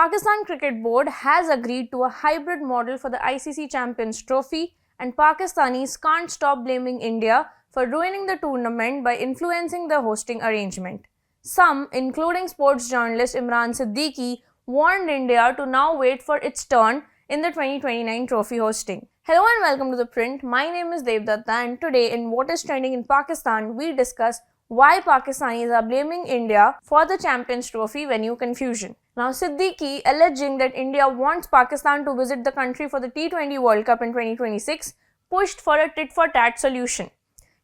Pakistan Cricket Board has agreed to a hybrid model for the ICC Champions Trophy, and Pakistanis can't stop blaming India for ruining the tournament by influencing the hosting arrangement. Some, including sports journalist Imran Siddiqui, warned India to now wait for its turn in the 2029 trophy hosting. Hello and welcome to The Print. My name is Devdatta, and today in What is Trending in Pakistan, we discuss why Pakistanis are blaming India for the Champions Trophy venue confusion. Now, Siddiqui, alleging that India wants Pakistan to visit the country for the T20 World Cup in 2026, pushed for a tit-for-tat solution.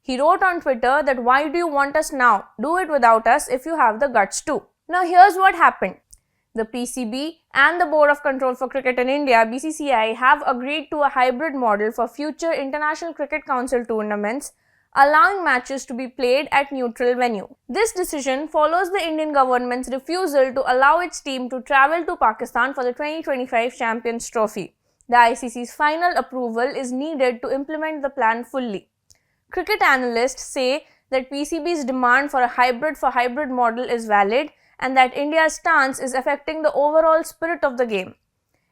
He wrote on Twitter that why do you want us now? Do it without us if you have the guts to. Now, here's what happened. The PCB and the Board of Control for Cricket in India, BCCI, have agreed to a hybrid model for future International Cricket Council tournaments, allowing matches to be played at neutral venue. This decision follows the Indian government's refusal to allow its team to travel to Pakistan for the 2025 Champions Trophy. The ICC's final approval is needed to implement the plan fully. Cricket analysts say that PCB's demand for a hybrid model is valid and that India's stance is affecting the overall spirit of the game.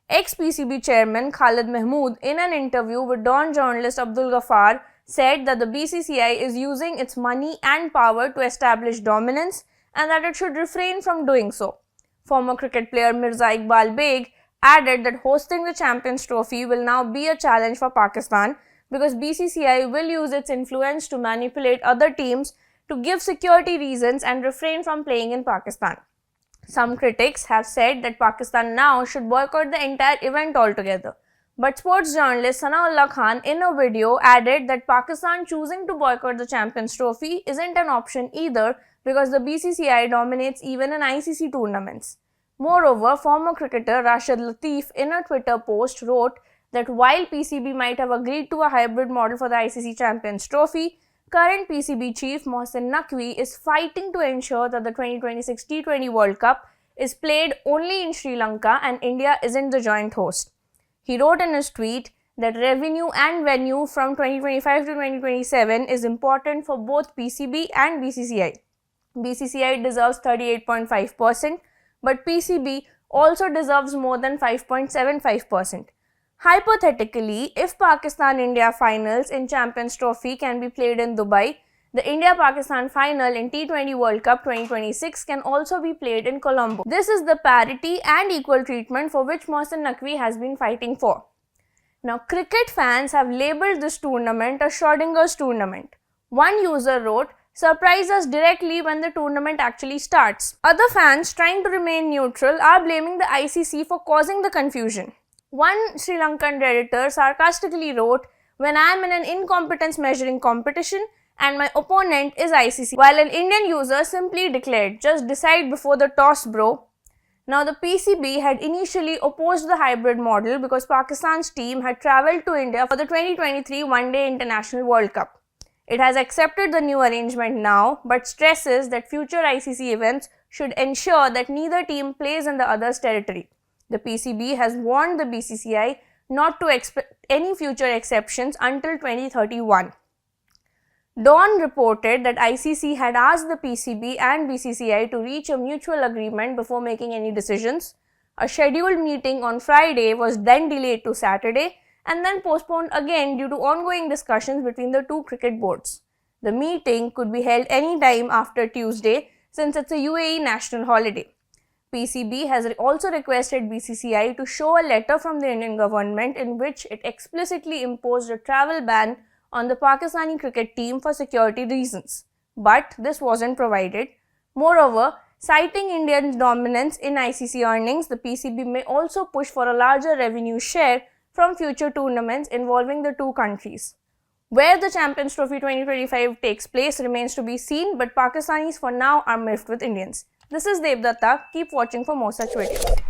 Ex-PCB chairman Khalid Mahmood, in an interview with Dawn journalist Abdul Ghaffar, said that the BCCI is using its money and power to establish dominance and that it should refrain from doing so. Former cricket player Mirza Iqbal Beg added that hosting the Champions Trophy will now be a challenge for Pakistan because BCCI will use its influence to manipulate other teams to give security reasons and refrain from playing in Pakistan. Some critics have said that Pakistan now should boycott the entire event altogether. But sports journalist Sanaullah Khan in a video added that Pakistan choosing to boycott the Champions Trophy isn't an option either because the BCCI dominates even in ICC tournaments. Moreover, former cricketer Rashid Latif in a Twitter post wrote that while PCB might have agreed to a hybrid model for the ICC Champions Trophy, current PCB chief Mohsin Naqvi is fighting to ensure that the 2026 T20 World Cup is played only in Sri Lanka and India isn't the joint host. He wrote in his tweet that revenue and venue from 2025 to 2027 is important for both PCB and BCCI. BCCI deserves 38.5%, but PCB also deserves more than 5.75%. Hypothetically, if Pakistan-India finals in Champions Trophy can be played in Dubai, the India-Pakistan final in T20 World Cup 2026 can also be played in Colombo. This is the parity and equal treatment for which Mohsin Naqvi has been fighting for. Now, cricket fans have labelled this tournament a Schrodinger's tournament. One user wrote, "Surprise us directly when the tournament actually starts." Other fans, trying to remain neutral, are blaming the ICC for causing the confusion. One Sri Lankan redditor sarcastically wrote, "When I am in an incompetence measuring competition and my opponent is ICC," while an Indian user simply declared, "Just decide before the toss, bro." Now, the PCB had initially opposed the hybrid model because Pakistan's team had travelled to India for the 2023 One-Day International World Cup. It has accepted the new arrangement now, but stresses that future ICC events should ensure that neither team plays in the other's territory. The PCB has warned the BCCI not to expect any future exceptions until 2031. Dawn reported that ICC had asked the PCB and BCCI to reach a mutual agreement before making any decisions. A scheduled meeting on Friday was then delayed to Saturday and then postponed again due to ongoing discussions between the two cricket boards. The meeting could be held any time after Tuesday since it's a UAE national holiday. PCB has also requested BCCI to show a letter from the Indian government in which it explicitly imposed a travel ban on the Pakistani cricket team for security reasons. But this wasn't provided. Moreover, citing India's dominance in ICC earnings, the PCB may also push for a larger revenue share from future tournaments involving the two countries. Where the Champions Trophy 2025 takes place remains to be seen, but Pakistanis for now are miffed with Indians. This is Devdatta. Keep watching for more such videos.